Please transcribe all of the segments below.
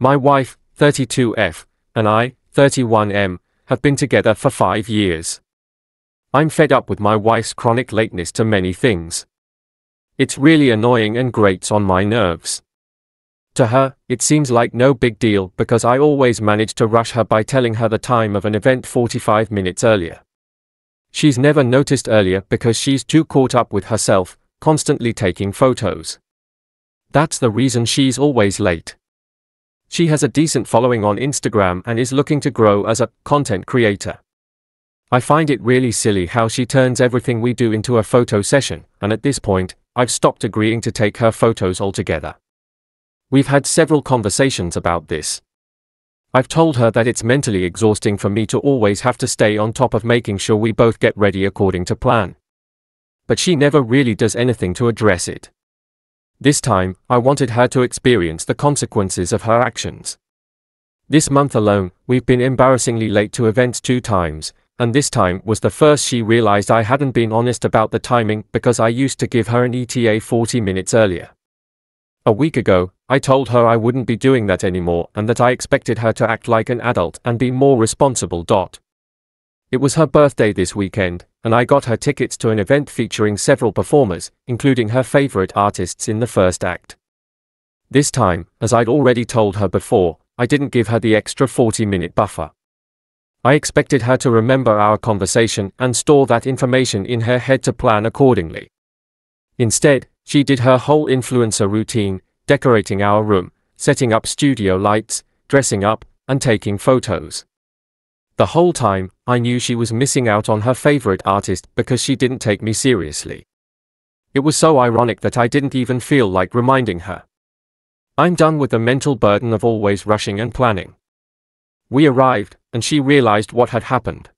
My wife, 32F, and I, 31M, have been together for 5 years. I'm fed up with my wife's chronic lateness to many things. It's really annoying and grates on my nerves. To her, it seems like no big deal because I always manage to rush her by telling her the time of an event 45 minutes earlier. She's never noticed earlier because she's too caught up with herself, constantly taking photos. That's the reason she's always late. She has a decent following on Instagram and is looking to grow as a content creator. I find it really silly how she turns everything we do into a photo session, and at this point, I've stopped agreeing to take her photos altogether. We've had several conversations about this. I've told her that it's mentally exhausting for me to always have to stay on top of making sure we both get ready according to plan. But she never really does anything to address it. This time, I wanted her to experience the consequences of her actions. This month alone, we've been embarrassingly late to events 2 times, and this time was the first she realized I hadn't been honest about the timing because I used to give her an ETA 40 minutes earlier. A week ago, I told her I wouldn't be doing that anymore and that I expected her to act like an adult and be more responsible. It was her birthday this weekend, and I got her tickets to an event featuring several performers, including her favorite artists in the first act. This time, as I'd already told her before, I didn't give her the extra 40-minute buffer. I expected her to remember our conversation and store that information in her head to plan accordingly. Instead, she did her whole influencer routine, decorating our room, setting up studio lights, dressing up, and taking photos. The whole time, I knew she was missing out on her favorite artist because she didn't take me seriously. It was so ironic that I didn't even feel like reminding her. I'm done with the mental burden of always rushing and planning. We arrived, and she realized what had happened.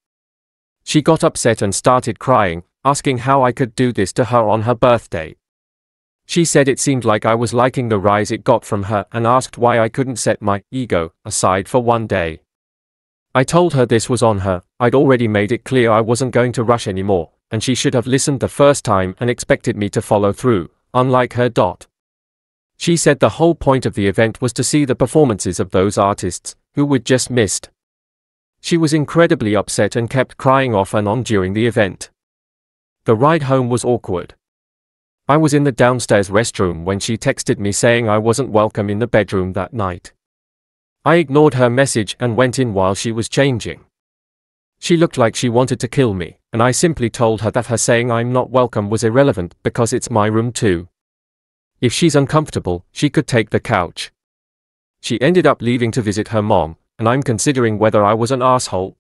She got upset and started crying, asking how I could do this to her on her birthday. She said it seemed like I was liking the rise it got from her and asked why I couldn't set my ego aside for one day. I told her this was on her. I'd already made it clear I wasn't going to rush anymore, and she should have listened the first time and expected me to follow through, unlike her. She said the whole point of the event was to see the performances of those artists, who we'd just missed. She was incredibly upset and kept crying off and on during the event. The ride home was awkward. I was in the downstairs restroom when she texted me saying I wasn't welcome in the bedroom that night. I ignored her message and went in while she was changing. She looked like she wanted to kill me, and I simply told her that her saying I'm not welcome was irrelevant because it's my room too. If she's uncomfortable, she could take the couch. She ended up leaving to visit her mom, and I'm considering whether I was an asshole.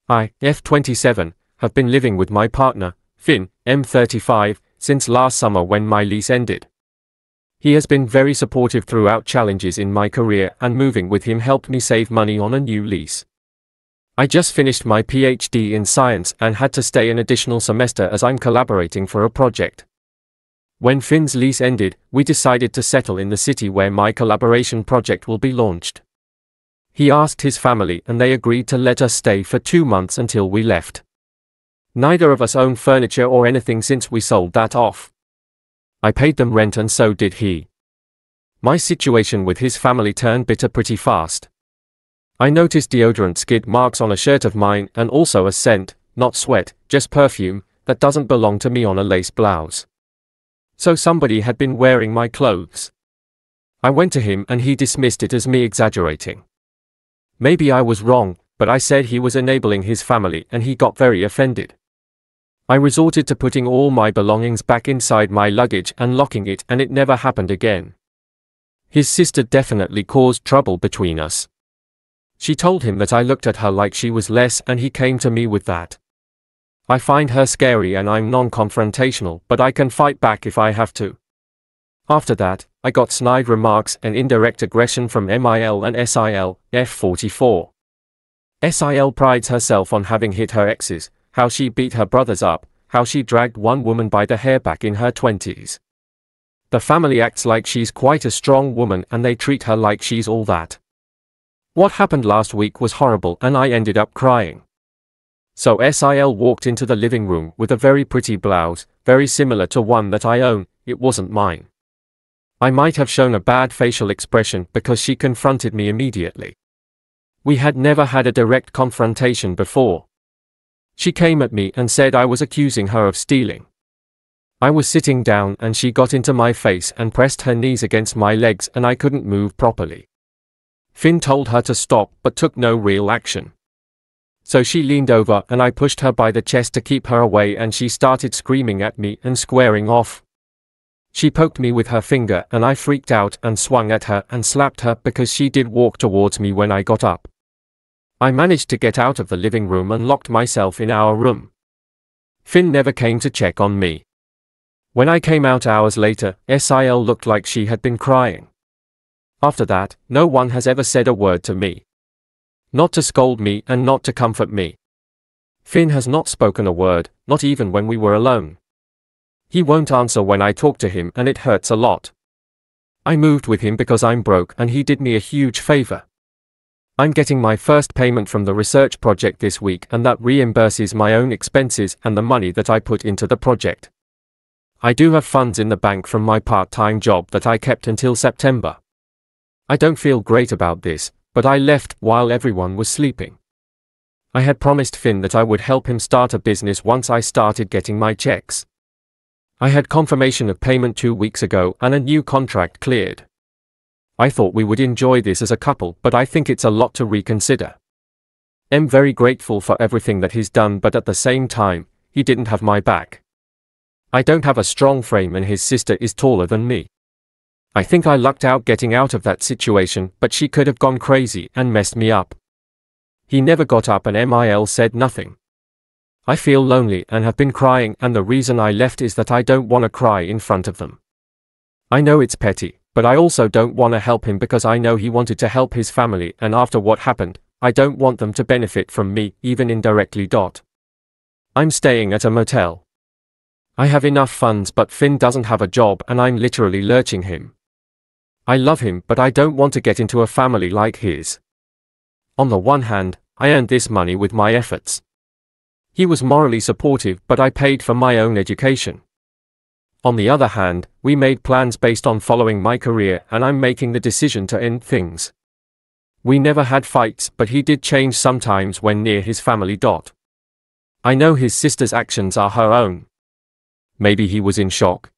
I, F27, have been living with my partner, Finn, M35, since last summer when my lease ended. He has been very supportive throughout challenges in my career, and moving with him helped me save money on a new lease. I just finished my PhD in science and had to stay an additional semester as I'm collaborating for a project. When Finn's lease ended, we decided to settle in the city where my collaboration project will be launched. He asked his family and they agreed to let us stay for 2 months until we left. Neither of us owned furniture or anything since we sold that off. I paid them rent and so did he. My situation with his family turned bitter pretty fast. I noticed deodorant skid marks on a shirt of mine and also a scent, not sweat, just perfume, that doesn't belong to me on a lace blouse. So somebody had been wearing my clothes. I went to him and he dismissed it as me exaggerating. Maybe I was wrong, but I said he was enabling his family and he got very offended. I resorted to putting all my belongings back inside my luggage and locking it, and it never happened again. His sister definitely caused trouble between us. She told him that I looked at her like she was less and he came to me with that. I find her scary and I'm non-confrontational, but I can fight back if I have to. After that, I got snide remarks and indirect aggression from MIL and SIL, F44. SIL prides herself on having hit her exes, how she beat her brothers up, how she dragged one woman by the hair back in her 20s. The family acts like she's quite a strong woman and they treat her like she's all that. What happened last week was horrible and I ended up crying. So SIL walked into the living room with a very pretty blouse, very similar to one that I own. It wasn't mine. I might have shown a bad facial expression because she confronted me immediately. We had never had a direct confrontation before. She came at me and said I was accusing her of stealing. I was sitting down and she got into my face and pressed her knees against my legs and I couldn't move properly. Finn told her to stop but took no real action. So she leaned over and I pushed her by the chest to keep her away and she started screaming at me and squaring off. She poked me with her finger and I freaked out and swung at her and slapped her because she did walk towards me when I got up. I managed to get out of the living room and locked myself in our room. Finn never came to check on me. When I came out hours later, Sil looked like she had been crying. After that, no one has ever said a word to me. Not to scold me and not to comfort me. Finn has not spoken a word, not even when we were alone. He won't answer when I talk to him and it hurts a lot. I moved with him because I'm broke and he did me a huge favor. I'm getting my first payment from the research project this week and that reimburses my own expenses and the money that I put into the project. I do have funds in the bank from my part-time job that I kept until September. I don't feel great about this, but I left while everyone was sleeping. I had promised Finn that I would help him start a business once I started getting my checks. I had confirmation of payment 2 weeks ago and a new contract cleared. I thought we would enjoy this as a couple, but I think it's a lot to reconsider. I'm very grateful for everything that he's done, but at the same time, he didn't have my back. I don't have a strong frame and his sister is taller than me. I think I lucked out getting out of that situation, but she could have gone crazy and messed me up. He never got up and Mil said nothing. I feel lonely and have been crying, and the reason I left is that I don't want to cry in front of them. I know it's petty, but I also don't want to help him because I know he wanted to help his family, and after what happened, I don't want them to benefit from me, even indirectly. I'm staying at a motel. I have enough funds, but Finn doesn't have a job and I'm literally lurching him. I love him, but I don't want to get into a family like his. On the one hand, I earned this money with my efforts. He was morally supportive, but I paid for my own education. On the other hand, we made plans based on following my career and I'm making the decision to end things. We never had fights, but he did change sometimes when near his family. I know his sister's actions are her own. Maybe he was in shock.